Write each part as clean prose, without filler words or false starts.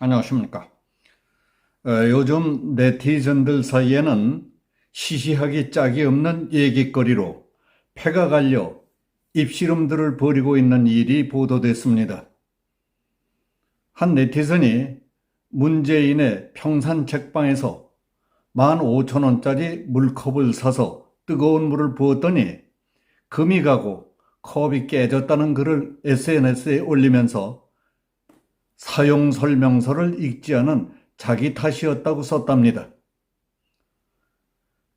안녕하십니까. 요즘 네티즌들 사이에는 시시하기 짝이 없는 얘기거리로 패가 갈려 입씨름들을 벌이고 있는 일이 보도됐습니다. 한 네티즌이 문재인의 평산 책방에서 15,000원짜리 물컵을 사서 뜨거운 물을 부었더니 금이 가고 컵이 깨졌다는 글을 SNS에 올리면서 사용 설명서를 읽지 않은 자기 탓이었다고 썼답니다.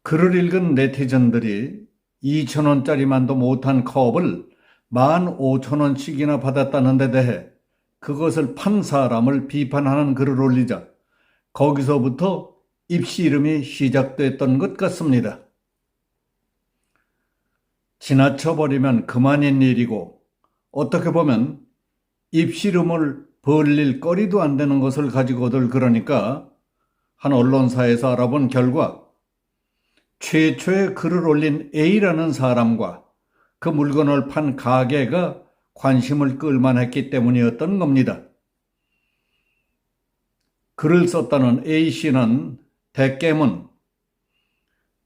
글을 읽은 네티즌들이 2,000원짜리만도 못한 컵을 15,000원씩이나 받았다는 데 대해 그것을 판 사람을 비판하는 글을 올리자 거기서부터 입씨름이 시작됐던 것 같습니다. 지나쳐버리면 그만인 일이고 어떻게 보면 입씨름을 벌릴 거리도 안 되는 것을 가지고들 그러니까 한 언론사에서 알아본 결과 최초의 글을 올린 A라는 사람과 그 물건을 판 가게가 관심을 끌만했기 때문이었던 겁니다. 글을 썼다는 A씨는 대깨문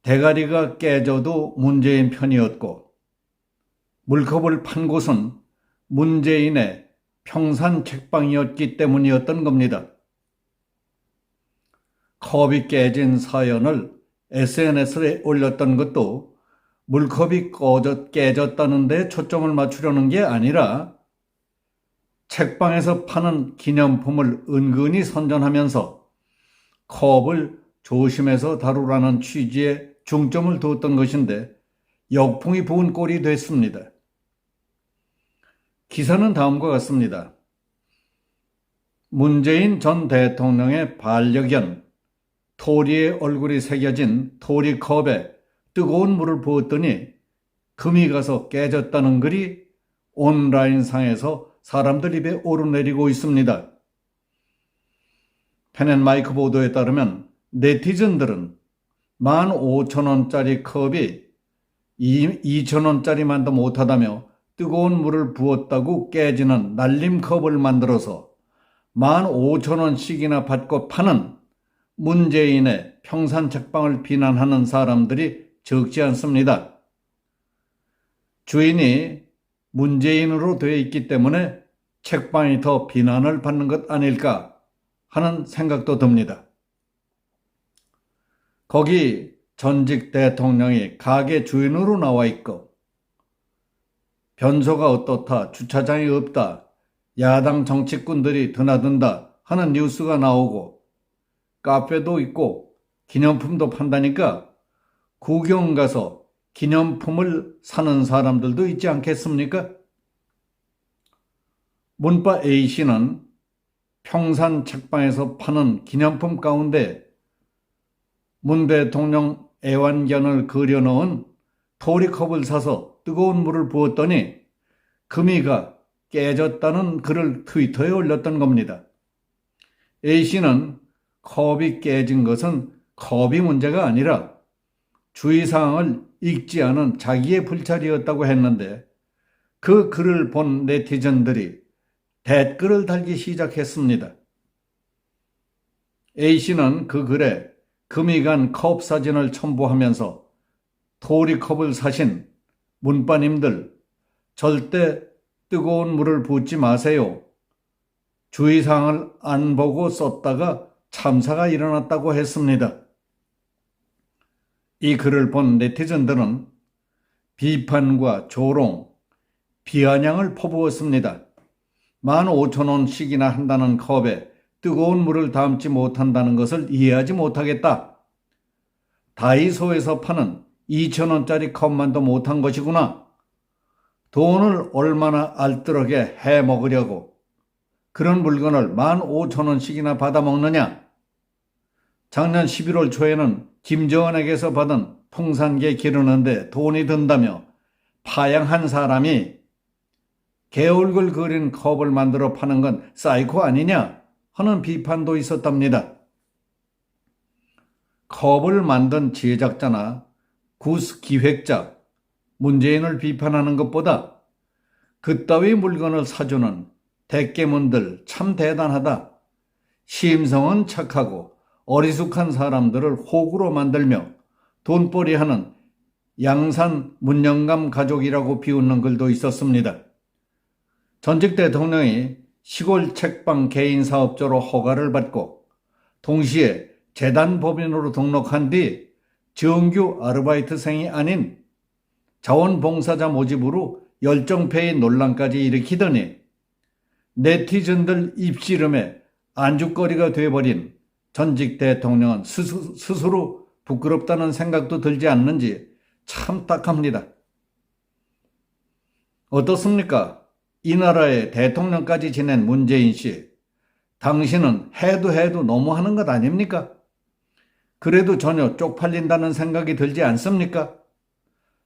대가리가 깨져도 문재인 편이었고 물컵을 판 곳은 문재인의 평산 책방이었기 때문이었던 겁니다. 컵이 깨진 사연을 SNS에 올렸던 것도 물컵이 깨졌다는 데 초점을 맞추려는 게 아니라 책방에서 파는 기념품을 은근히 선전하면서 컵을 조심해서 다루라는 취지에 중점을 두었던 것인데 역풍이 부은 꼴이 됐습니다. 기사는 다음과 같습니다. 문재인 전 대통령의 반려견 토리의 얼굴이 새겨진 토리컵에 뜨거운 물을 부었더니 금이 가서 깨졌다는 글이 온라인상에서 사람들 입에 오르내리고 있습니다. 펜앤마이크 보도에 따르면 네티즌들은 15,000원짜리 컵이 2,000원짜리만도 못하다며 뜨거운 물을 부었다고 깨지는 날림컵을 만들어서 15,000원씩이나 받고 파는 문재인의 평산 책방을 비난하는 사람들이 적지 않습니다. 주인이 문재인으로 되어 있기 때문에 책방이 더 비난을 받는 것 아닐까 하는 생각도 듭니다. 거기 전직 대통령이 가게 주인으로 나와 있고 변소가 어떻다, 주차장이 없다, 야당 정치꾼들이 드나든다 하는 뉴스가 나오고 카페도 있고 기념품도 판다니까 구경 가서 기념품을 사는 사람들도 있지 않겠습니까? 문바 A씨는 평산 책방에서 파는 기념품 가운데 문 대통령 애완견을 그려놓은 토리컵을 사서 뜨거운 물을 부었더니 금이가 깨졌다는 글을 트위터에 올렸던 겁니다. A씨는 컵이 깨진 것은 컵이 문제가 아니라 주의사항을 읽지 않은 자기의 불찰이었다고 했는데 그 글을 본 네티즌들이 댓글을 달기 시작했습니다. A씨는 그 글에 금이 간 컵 사진을 첨부하면서 토리컵을 사신 문바님들 절대 뜨거운 물을 붓지 마세요. 주의사항을 안 보고 썼다가 참사가 일어났다고 했습니다. 이 글을 본 네티즌들은 비판과 조롱, 비아냥을 퍼부었습니다. 15,000원씩이나 한다는 컵에 뜨거운 물을 담지 못한다는 것을 이해하지 못하겠다. 다이소에서 파는 2,000원짜리 컵만도 못한 것이구나. 돈을 얼마나 알뜰하게 해먹으려고 그런 물건을 15,000원씩이나 받아먹느냐. 작년 11월 초에는 김정은에게서 받은 풍산개 기르는데 돈이 든다며 파양한 사람이 개 얼굴 그린 컵을 만들어 파는 건 사이코 아니냐 하는 비판도 있었답니다. 컵을 만든 제작자나 기획자, 문재인을 비판하는 것보다 그따위 물건을 사주는 대깨문들 참 대단하다. 심성은 착하고 어리숙한 사람들을 호구로 만들며 돈벌이하는 양산 문영감 가족이라고 비웃는 글도 있었습니다. 전직 대통령이 시골 책방 개인 사업자로 허가를 받고 동시에 재단 법인으로 등록한 뒤 정규 아르바이트생이 아닌 자원봉사자 모집으로 열정페이 논란까지 일으키더니 네티즌들 입씨름에 안주거리가 돼버린 전직 대통령은 스스로 부끄럽다는 생각도 들지 않는지 참 딱합니다. 어떻습니까? 이 나라의 대통령까지 지낸 문재인 씨, 당신은 해도 너무하는 것 아닙니까? 그래도 전혀 쪽팔린다는 생각이 들지 않습니까?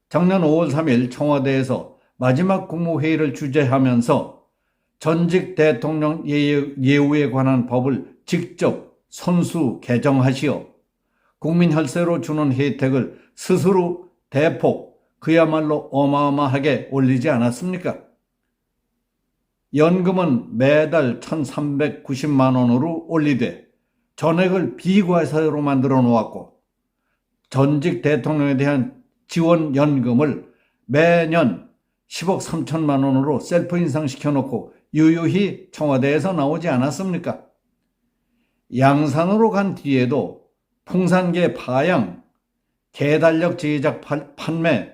작년 5월 3일 청와대에서 마지막 국무회의를 주재하면서 전직 대통령 예우에 관한 법을 직접 손수 개정하시어 국민 혈세로 주는 혜택을 스스로 대폭 그야말로 어마어마하게 올리지 않았습니까? 연금은 매달 1,390만 원으로 올리되 전액을 비과세로 만들어 놓았고 전직 대통령에 대한 지원연금을 매년 10억 3천만 원으로 셀프 인상시켜 놓고 유유히 청와대에서 나오지 않았습니까? 양산으로 간 뒤에도 풍산개 파양, 개달력 제작 판매,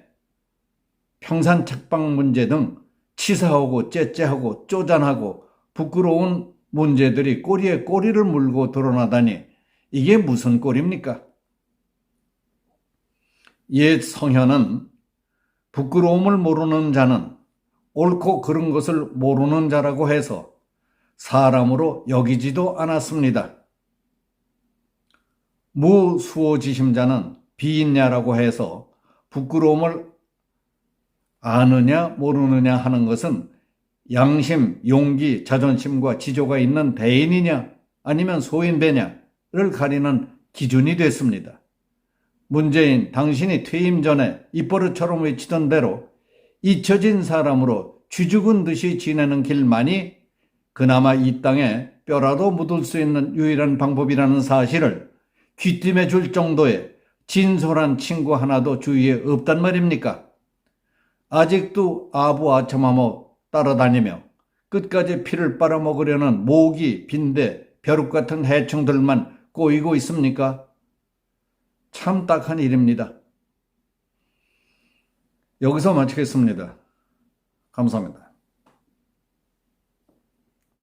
평산 책방 문제 등 치사하고 째째하고 쪼잔하고 부끄러운 문제들이 꼬리에 꼬리를 물고 드러나다니 이게 무슨 꼴입니까? 옛 성현은 부끄러움을 모르는 자는 옳고 그른 것을 모르는 자라고 해서 사람으로 여기지도 않았습니다. 무수호지심자는 비인냐라고 해서 부끄러움을 아느냐 모르느냐 하는 것은 양심, 용기, 자존심과 지조가 있는 대인이냐 아니면 소인배냐를 가리는 기준이 됐습니다. 문재인, 당신이 퇴임 전에 입버릇처럼 외치던 대로 잊혀진 사람으로 쥐죽은 듯이 지내는 길만이 그나마 이 땅에 뼈라도 묻을 수 있는 유일한 방법이라는 사실을 귀띔해 줄 정도의 진솔한 친구 하나도 주위에 없단 말입니까? 아직도 아부아첨하며 따라다니며 끝까지 피를 빨아먹으려는 모기, 빈대, 벼룩 같은 해충들만 꼬이고 있습니까? 참 딱한 일입니다. 여기서 마치겠습니다. 감사합니다.